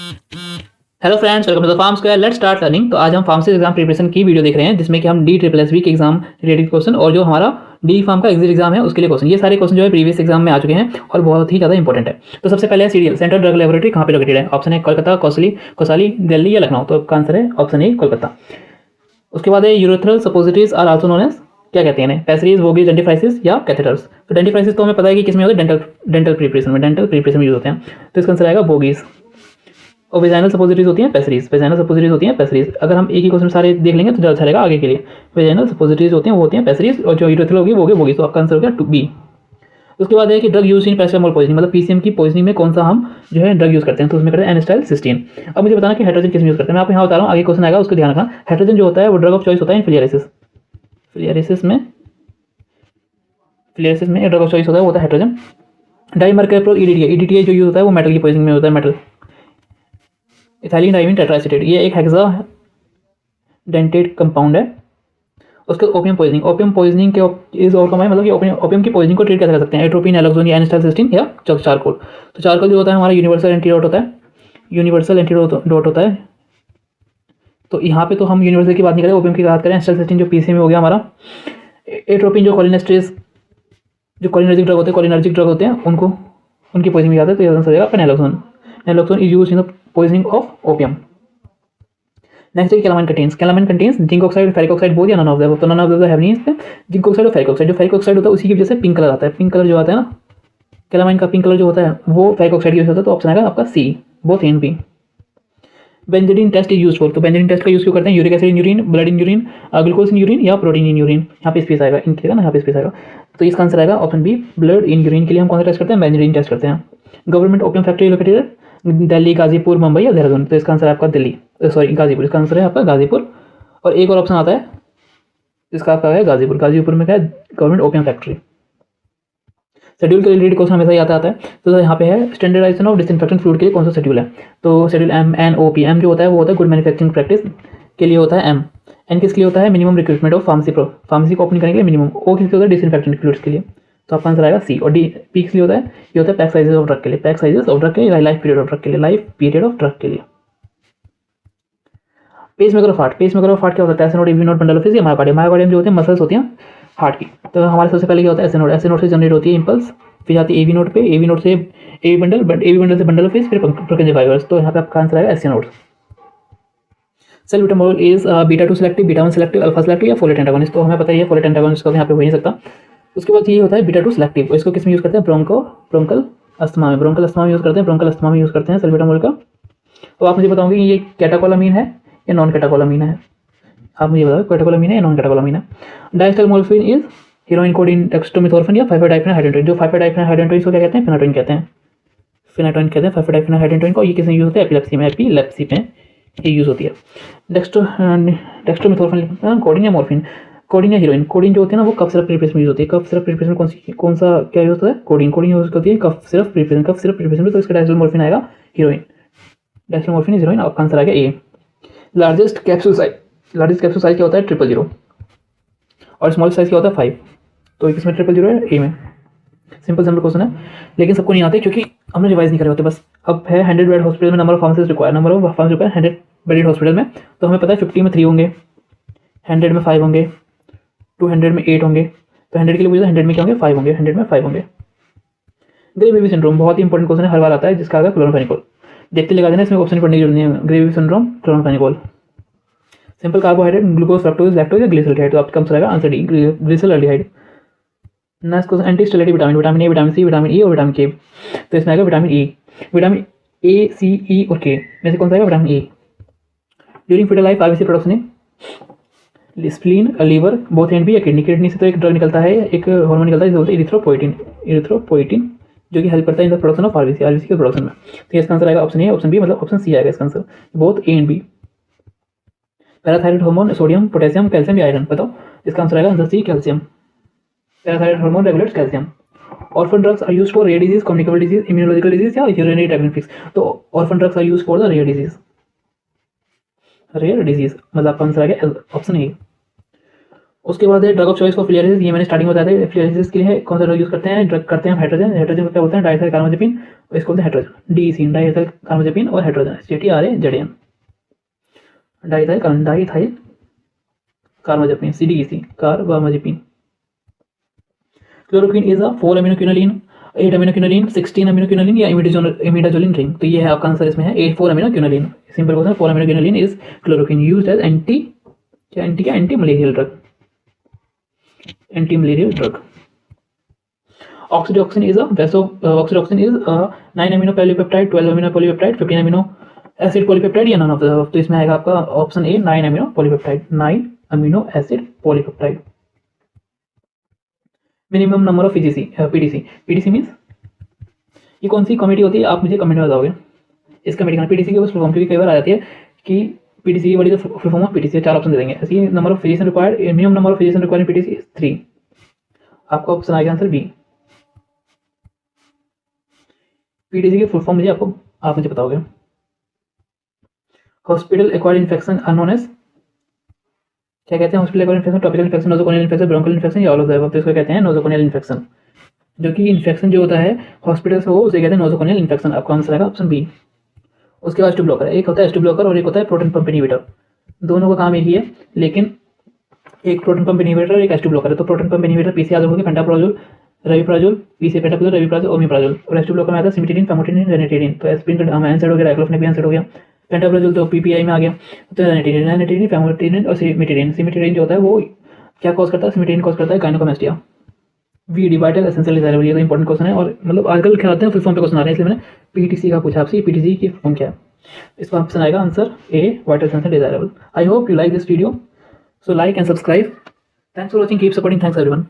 Hello friends, welcome to the pharm square. Let's start learning. तो आज हम pharmacy exam preparation की video देख रहे हैं, जिसमें कि हम DSSB के एग्जाम रिलेटेड क्वेश्चन और जो हमारा डी फार्म का एग्जिट एग्जाम है उसके लिए क्वेश्चन, ये सारे क्वेश्चन जो है प्रीवियस एग्जाम में आ चुके हैं और बहुत ही ज़्यादा इंपॉर्टेंट है। तो सबसे पहले है सीरियल सेंट्रल ड्रग लेबोरेटरी कहाँ पे लोकेटेड है। ऑप्शन है कोलकाता, कोसाली, दिल्ली या लखनऊ। तो आपका आंसर है ऑप्शन ए कोलकाता। उसके बाद है urethral suppositories are also known as, क्या कहते हैं, पैसरीज, वोगीज, डेंटिफ्राइसिस या कैथेटर्स। तो डेंटिफ्राइसिस तो हमें पता है कि किसमें होते हैं, डेंटल प्रिपरेशन में यूज होते हैं। तो इसका आंसर आएगा बोगीज। और वेजाइनल सपोजिटरीज होती हैं पैसरीज, वेजाइनल सपोजिटरीज होती हैं पैसरीज। अगर हम एक ही क्वेश्चन सारे देख लेंगे तो ज़्यादा अच्छा रहेगा आगे के लिए। वेजाइनल सपोजिटरीज होती हैं वो होती हैं पैसरीज, और जो यूरेथ्रल होगी वो होगी। तो आपका आंसर हो गया टू बी। उसके बाद है कि drug use in paracetamol poisoning, मतलब PCM की पॉइजनिंग में कौन सा हम जो है ड्रग यूज करते हैं। तो उसमें करते हैं एनेस्टाइल सिस्टीन। अब मुझे बताना कि हाइड्रोजन किस में यूज करते हैं। मैं आपको यहाँ बता रहा हूँ, आगे क्वेश्चन आएगा उसको ध्यान रखना। हाइड्रोजन जो होता है वो ड्रग ऑफ चॉइस होता है फिलियरिसिस में ड्रग ऑफ चॉइस होता है वो होता है हाइड्रोजन। डाइमरकैप्रोल EDTA जो यूज होता है वो मेटल की पॉइजनिंग में होता है, मेटल। इथाइलिन डाइमिन टेट्राएसिटेट, ये एक हेक्सा डेंटेड कंपाउंड है। उसके ओपियम पॉइजनिंग के इज और कम है, मतलब कि ओपियम की पॉइजनिंग को ट्रीट कैसे कर सकते हैं, एट्रोपिन, एलोक्सोन या एनेस्टाइलसिस्टीन या चारकोल। तो चारकोल जो होता है हमारा यूनिवर्सल एंटीडोट होता है। तो यहाँ पे तो हम यूनिवर्सल की बात नहीं करें, ओपियम की बात करें। एनेस्टाइलसिस्टीन जो PCM में हो गया हमारा। एट्रोपिन जो कोलिनेस्ट्रेज, जो कोलिनर्जिक ड्रग होते हैं उनकी पॉइजनिंग में जाता है। तो ये आंसर हो जाएगा naloxone is used in the poisoning of opium. Next है calamine contains zinc oxide, ferric oxide both या नन ऑफ द। तो नन ऑफ द है नहीं इसमें। जिंक ऑक्साइड और फेरिक ऑक्साइड, जो फेरिक ऑक्साइड होता है उसी की वजह से पिंक कलर आता है। पिंक कलर जो आता है ना, कैलामाइन का पिंक कलर जो होता है वो फेरिक ऑक्साइड की वजह से होता है। तो ऑप्शन आएगा आपका C, both A and B. Benzidine test is use for, तो बेंजीडीन टेस्ट का यूज क्यों करते हैं, uric acid in urine, blood in urine, glucose in urine या प्रोटीन इन यूरिन। यहाँ पे स्पेस आएगा, इनके ना यहाँ पे स्पेस आएगा। तो इसका आंसर आएगा option B, blood in urine के लिए हम कौन सा टेस्ट करते हैं, बेंजीडीन टेस्ट करते हैं। Government opium factory located Delhi, Ghazipur, Mumbai या देहरादून। तो इसका आंसर है आपका दिल्ली, सॉरी गाजीपुर। इसका आंसर है आपका गाजीपुर। और एक और ऑप्शन आता है जिसका आपका है गाजीपुर में क्या है, गवर्नमेंट ओपियम फैक्ट्री। शेड्यूल के रिलेटेड क्वेश्चन हमेशा ही आता है। तो यहाँ पे है स्टैंडर्डाइजेशन ऑफ डिसइंफेक्टेंट फ्लूइड के लिए कौन सा शेड्यूल है। तो शेड्यूल MNOP, एम जो होता है वो होता है गुड मैन्युफैक्चरिंग प्रैक्टिस के लिए होता है एम। एन किसके लिए होता है, मिनिमम रिक्रूटमेंट ऑफ फार्मेसी को ओपन करने के लिए मिनिमम। ओ किसके होता है, डिसइंफेक्टेंट फ्लूइड्स के लिए। तो आपका आंसर आएगा सी। और डी पी किस लिए होता है, ये होता है पैक साइजेस ऑफ ड्रग के लिए, लाइफ पीरियड ऑफ ड्रग के लिए। पेसमेकर ऑफ हार्ट क्या होता है, एसिनोड, एवी नोड, बंडल ऑफ या मायोकार्डियम जो होते हैं मसल्स होती हैं हार्ट की। तो हमारे सबसे पहले क्या होता है, एसिनोड से जनरेट होती है इम्पल्स, फिर जाती है AV नोड पे, AV नोड से AV बंडल से बंडल ऑफ फेस, फिर प्रोकेंजियल फाइबर्स। तो यहाँ पे आपका आंसर आएगा SA node. Salbutamol is β2 selective, β1 selective, alpha selective या फोलेट एंटागोनिस्ट। तो हमें पता है फोलेट एंटागोनिस्ट का यहाँ पे हो नहीं सकता। उसके बाद ये होता है β2 सेलेक्टिव, इसको किस में यूज करते हैं, ब्रोंकल अस्थमा में यूज करते हैं सल्ब्यूटामोल का। तो आप मुझे बताओगे कि ये कैटाकोलामीन है या नॉन कैटाकोलामीन है, आप मुझे बताओ कैटाकोलामीन है या नॉन कैटाकोलामीन है। डायस्टाइलमोर्फिन इज हीरोइन कोडिन, डेक्स्ट्रोमेथोर्फिन या 5-डाइफेनोहाइड्रेटोइन। जो 5-डाइफेनोहाइड्रेटोइन को क्या कहते हैं, फिनाटोइन कहते हैं। 5-डाइफेनोहाइड्रेटोइन को ये किसमें यूज होता है, एपिलेप्सी में ये यूज होती है। डेक्स्ट्रोमेथोर्फिन कोडिन या मॉर्फिन, कोडिन या हीरोइन। कोडिन जो होती है ना वो कफ सिरप प्रिपरेशन में यूज होती है। कफ सिरप प्रिपरेशन कौन सा क्या यूज होता है, कोडिन यूज होती है कफ सिरप प्रिपरेशन में। तो इसका डायस्टाइलमोर्फिन आएगा हीरोइन, डायस्टाइलमोर्फिन इज हीरोइन। आपका आंसर आएगा ए। लार्जेस्ट कैप्सूल साइज क्या होता है, 000, और स्मॉल साइज क्या होता है 5। तो किसमें 000 है, ए में। सिंपल क्वेश्चन है, लेकिन सबको नहीं आते क्योंकि हमने रिवाइज नहीं करे होते बस। अब है 100 बेड हॉस्पिटल में number of pharmacist require, 100 bedded hospital में। तो हमें पता है 50 में 3 होंगे, 100 में 5 होंगे, 200 में 8 होंगे। तो 100 के लिए पूछा 100 में क्या होंगे, 5 होंगे, 100 में 5 होंगे। ग्रे सिंड्रोम बहुत ही इंपॉर्टेंट क्वेश्चन है, हर बार आता है, जिसका आगे क्लोरोफेनिकोल। देखते लगा देना, इसमें ऑप्शन पढ़ने की जरूरत नहीं है। Grey syndrome, chloramphenicol. Simple carbohydrate, glucose, fructose, lactose या ग्लिसरॉल्डिहाइड। तो आपका आंसर आएगा answer D, glyceraldehyde. Next question, anti steroid vitamin A, vitamin C, vitamin E और विटामिन के। तो इसमें आएगा vitamin A, vitamin A, C, E और K में से कौन सा आएगा, vitamin A. During foetal life RBC production है spleen, liver, both and B या किडनी से तो एक ड्रग निकलता है, एक हार्मोन निकलता है जिसे इरिथ्रोपोइटिन, जो कि हेल्प करता है in the production of RBC के प्रोडक्शन में। तो इसका आंसर आएगा ऑप्शन ए, ऑप्शन बी, मतलब ऑप्शन सी आएगा इसका answer, both A and B. Parathyroid hormone, sodium, potassium, calcium या आयरन। बताओ इसका आंसर आएगा answer C, calcium. Parathyroid hormone regulates calcium. Orphan drugs are used for rare disease, communicable disease, immunological disease या urinary tract infection. तो orphan drugs are used for the rare disease, मतलब आपका answer आ गया option A. उसके बाद है drug of choice for फिलियरिसिस, ये मैंने स्टार्टिंग में बताया था। फिलियरिसिस के लिए कौन सा ड्रग यूज़ करते हैं, ड्रग करते हैं हाइड्रोजन, हाइड्रोजन को क्या बोलते हैं, डाइथाइल कार्बामेज़ेपिन, और इसको बोलते हैं हाइड्रोजन, DEC, डाइथाइल कार्बामेज़ेपिन और hydrogen, CTRAZN, diethyl carbamazepine, CDEC, carbamazepine. Chloroquine is a 4 amino quinoline, 8 amino quinoline, 16 amino quinoline या इमिडाजोलिन रिंग। तो ये है आपका आंसर, इसमें है 4 amino quinoline. Simple question, 4 amino quinoline is chloroquine used as anti malarial drug, anti malarial drug. Oxytocin is oxytocin is 9 amino polypeptide, 12 amino polypeptide, 15 amino acid polypeptide या none of the. तो इसमें आएगा आपका option A 9 amino polypeptide, 9 amino acid polypeptide. Minimum number of PTC means ये कौन सी committee होती है, आप मुझे कमेंट में बताओगे। इस कमेटी का पीटीसी के बस फुल फॉर्म, क्योंकि कई बार आ जाती है कि पीटीसी की बड़ी, तो full form of PTC 4 option दे देंगे। ऐसी number of physician required, minimum number of physician required PTC 3। आपका ऑप्शन आएगा आंसर बी। पीटीसी के फुल फॉर्म मुझे आप मुझे बताओगे। Hospital acquired infection unknown as, क्या कहते हैं hospital acquired infection, topical infection, nosocomial infection, bronchial infection या ऑल ऑफ द अबव। तो इसको कहते हैं नोसोकोनियल इन्फेक्शन। जो कि इन्फेक्शन जो होता है हॉस्पिटल से हो उसे कहते हैं नोसोकोनियल इन्फेक्शन। आपका आंसर आएगा ऑप्शन बी। उसके बाद एस2 ब्लॉकर है, एक होता है एस2 ब्लॉकर और एक होता है प्रोटॉन पंप इनहिबिटर। दोनों का काम एक ही है, लेकिन एक प्रोटॉन पंप इनहिबिटर और एक एस2 ब्लॉकर है। तो प्रोटॉन पंप इनहिबिटर पीसी याद होगी, पेंटाप्राजोल, रविप्राजोल, पीसी पेंटाप्राजोल, रविप्राजोल, ओमिप्राजोल। और एस2 ब्लॉकर में आता है सिमिटेडिन, फैमोटिडिन, रेनिटिडिन। तो एस्पिरिन तो एनसाइड हो गया, डाइक्लोफेनेक भी एनसाइड हो गया। पेंटाप्राजोल तो पीपीआई में आ गया। तो रेनिटिडिन, फैमोटिडिन और सिमिटेडिन। सिमिटेडिन जो होता है वो क्या कॉज करता है, सिमिटेडिन कॉज करता है gynaecomastia. VD vital essential desirable, ये तो इंपॉर्टेंट क्वेश्चन है। और मतलब आजकल क्या आते हैं फुल फॉर्म पे क्वेश्चन आ रहे हैं, इसलिए मैंने पीटीसी का पूछा आपसे। पीटीसी की फुल फॉर्म क्या है, इसका ऑप्शन आएगा answer A, vital essential desirable. I hope you like this video, so like and subscribe. Thanks for watching, keep supporting, thanks everyone.